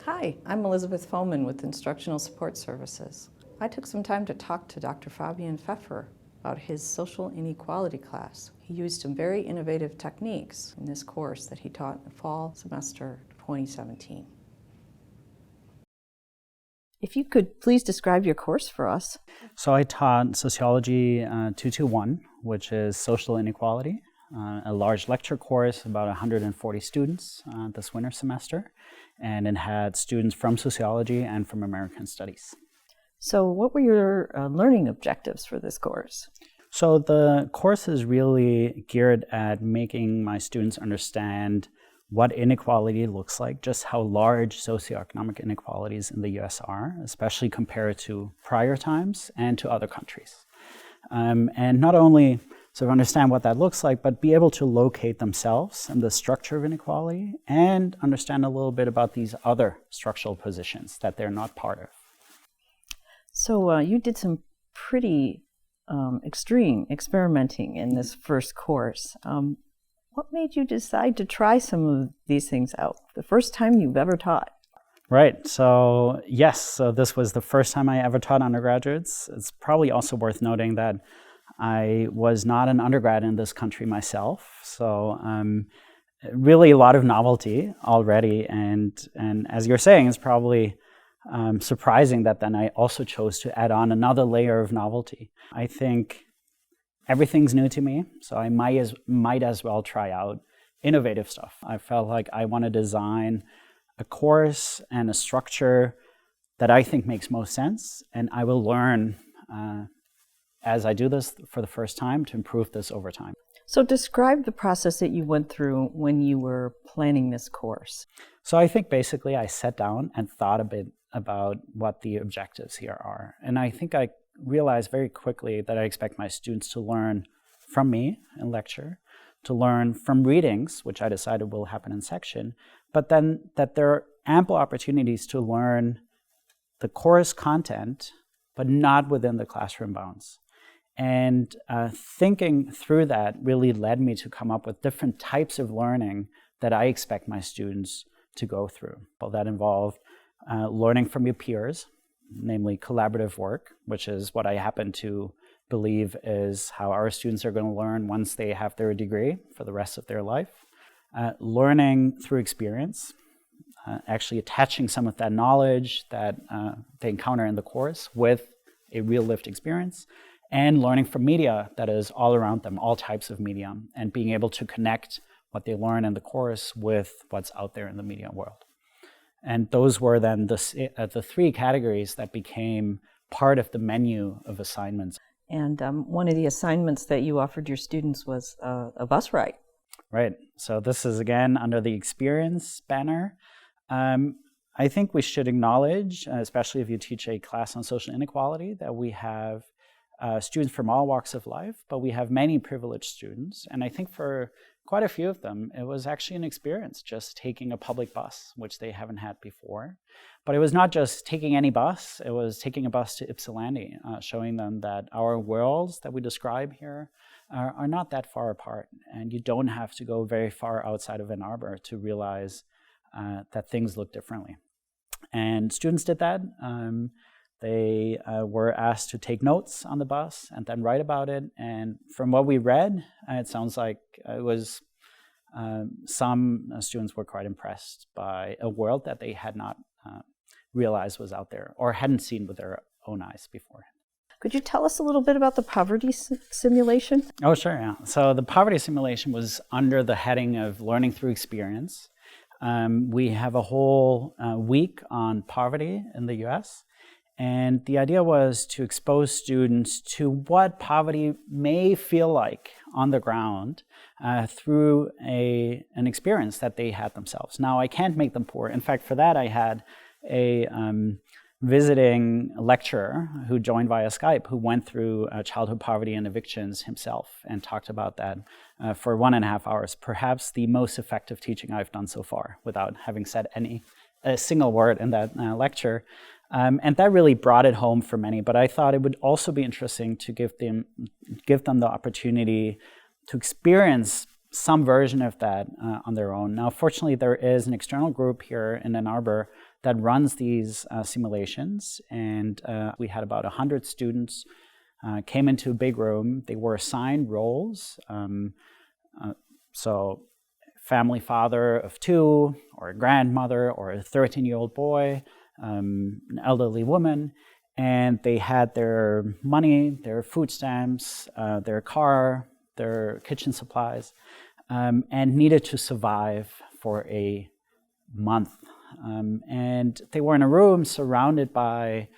Hi, I'm Elizabeth Foman with Instructional Support Services. I took some time to talk to Dr. Fabian Pfeffer about his social inequality class. He used some very innovative techniques in this course that he taught in the fall semester 2017. If you could please describe your course for us. So I taught Sociology 221, which is social inequality, a large lecture course, about 140 students this winter semester, and it had students from sociology and from American Studies. So what were your learning objectives for this course? So the course is really geared at making my students understand what inequality looks like, just how large socioeconomic inequalities in the US are, especially compared to prior times and to other countries. And not only sort of understand what that looks like, but be able to locate themselves in the structure of inequality and understand a little bit about these other structural positions that they're not part of. So you did some pretty extreme experimenting in this first course. What made you decide to try some of these things out? The first time you've ever taught? Right. So yes, so this was the first time I ever taught undergraduates. It's probably also worth noting that I was not an undergrad in this country myself. So really a lot of novelty already. And as you're saying, it's probably surprising that then I also chose to add on another layer of novelty. I think everything's new to me, so I might as well try out innovative stuff. I felt like I want to design a course and a structure that I think makes most sense, and I will learn as I do this for the first time to improve this over time. So describe the process that you went through when you were planning this course. So I think basically I sat down and thought a bit about what the objectives here are. And I think I realized very quickly that I expect my students to learn from me in lecture, to learn from readings, which I decided will happen in section, but then that there are ample opportunities to learn the course content, but not within the classroom bounds. And thinking through that really led me to come up with different types of learning that I expect my students to go through. Well, that involved learning from your peers, namely collaborative work, which is what I happen to believe is how our students are going to learn once they have their degree for the rest of their life. Learning through experience, actually attaching some of that knowledge that they encounter in the course with a real lived experience, and learning from media that is all around them, all types of media, and being able to connect what they learn in the course with what's out there in the media world. And those were then the three categories that became part of the menu of assignments. And one of the assignments that you offered your students was a bus ride. Right. So this is, again, under the experience banner. I think we should acknowledge, especially if you teach a class on social inequality, that we have students from all walks of life, but we have many privileged students. And I think for quite a few of them, it was actually an experience just taking a public bus, which they haven't had before. But it was not just taking any bus, it was taking a bus to Ypsilanti, showing them that our worlds that we describe here are not that far apart. And you don't have to go very far outside of Ann Arbor to realize that things look differently. And students did that. They were asked to take notes on the bus and then write about it. And from what we read, it sounds like it was some students were quite impressed by a world that they had not realized was out there or hadn't seen with their own eyes before. Could you tell us a little bit about the poverty simulation? Oh, sure, yeah. So the poverty simulation was under the heading of learning through experience. We have a whole week on poverty in the US. And the idea was to expose students to what poverty may feel like on the ground through an experience that they had themselves. Now, I can't make them poor. In fact, for that, I had a visiting lecturer who joined via Skype who went through childhood poverty and evictions himself and talked about that for 1.5 hours. Perhaps the most effective teaching I've done so far without having said a single word in that lecture. And that really brought it home for many. But I thought it would also be interesting to give them the opportunity to experience some version of that on their own. Now, fortunately, there is an external group here in Ann Arbor that runs these simulations, and we had about 100 students came into a big room. They were assigned roles. So family father of 2, or a grandmother, or a 13-year-old boy, an elderly woman, and they had their money, their food stamps, their car, their kitchen supplies, and needed to survive for a month. And they were in a room surrounded by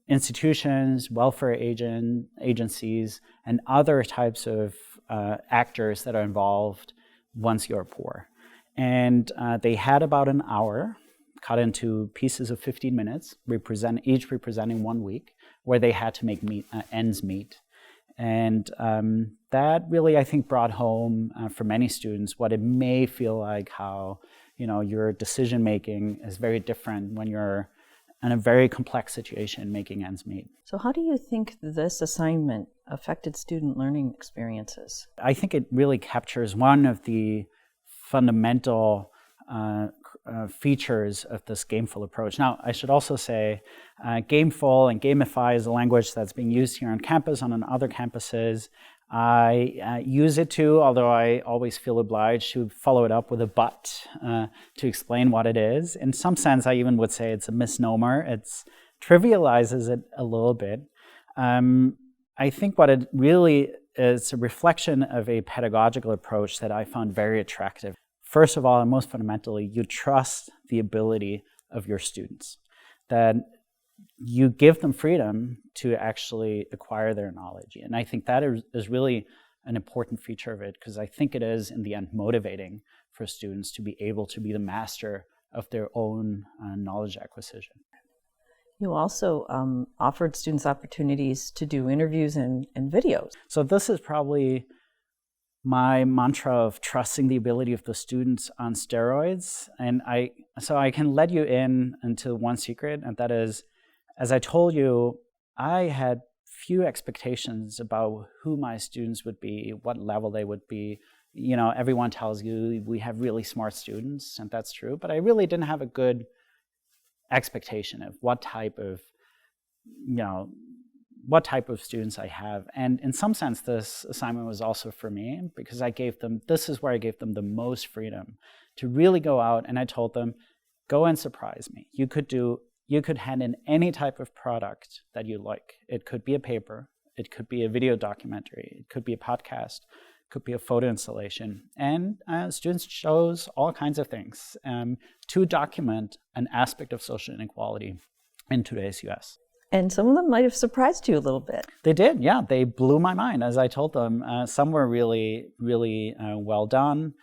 institutions, welfare agencies, and other types of actors that are involved once you're poor. And they had about an hour, cut into pieces of 15 minutes, each representing 1 week, where they had to make ends meet. And that really, I think, brought home for many students what it may feel like, how your decision making is very different when you're in a very complex situation making ends meet. So how do you think this assignment affected student learning experiences? I think it really captures one of the fundamental features of this gameful approach. Now, I should also say gameful and gamify is a language that's being used here on campus and on other campuses. I use it too, although I always feel obliged to follow it up with a but to explain what it is. In some sense, I even would say it's a misnomer. It trivializes it a little bit. I think what it really is a reflection of a pedagogical approach that I found very attractive. First of all, and most fundamentally, you trust the ability of your students, that you give them freedom to actually acquire their knowledge. And I think that is really an important feature of it, because I think it is, in the end, motivating for students to be able to be the master of their own knowledge acquisition. You also offered students opportunities to do interviews and videos. So this is probably my mantra of trusting the ability of the students on steroids. And so I can let you in into one secret, and that is, as I told you, I had few expectations about who my students would be, what level they would be. Everyone tells you we have really smart students, and that's true, but I really didn't have a good expectation of what type of students I have. And in some sense, this assignment was also for me, because this is where I gave them the most freedom to really go out, and I told them, go and surprise me. You could hand in any type of product that you like. It could be a paper, it could be a video documentary, it could be a podcast, it could be a photo installation. And students chose all kinds of things to document an aspect of social inequality in today's US. And some of them might have surprised you a little bit. They did, yeah. They blew my mind, as I told them. Some were really, really well done,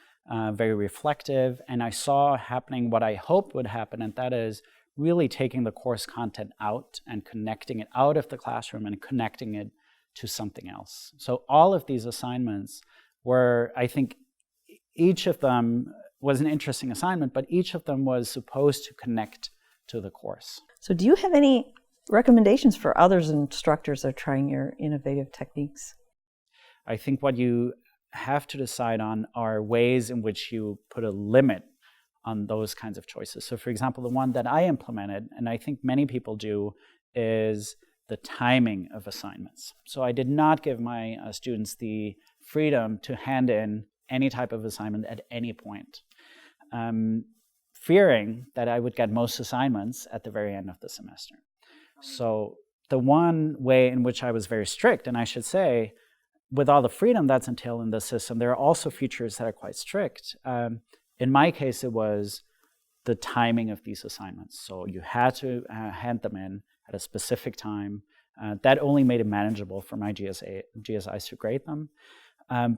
very reflective, and I saw happening what I hoped would happen, and that is really taking the course content out and connecting it out of the classroom and connecting it to something else. So all of these assignments were, I think, each of them was an interesting assignment, but each of them was supposed to connect to the course. So do you have any recommendations for others instructors that are trying your innovative techniques? I think what you have to decide on are ways in which you put a limit on those kinds of choices. So for example, the one that I implemented, and I think many people do, is the timing of assignments. So I did not give my students the freedom to hand in any type of assignment at any point, fearing that I would get most assignments at the very end of the semester. So the one way in which I was very strict, and I should say, with all the freedom that's entailed in the system, there are also features that are quite strict. In my case, it was the timing of these assignments. So you had to hand them in at a specific time. That only made it manageable for my GSIs to grade them.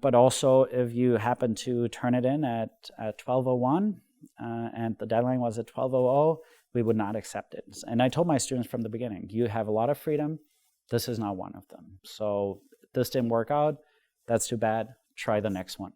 But also, if you happen to turn it in at 12:01 and the deadline was at 12:00, we would not accept it. And I told my students from the beginning, you have a lot of freedom. This is not one of them. So this didn't work out. That's too bad. Try the next one.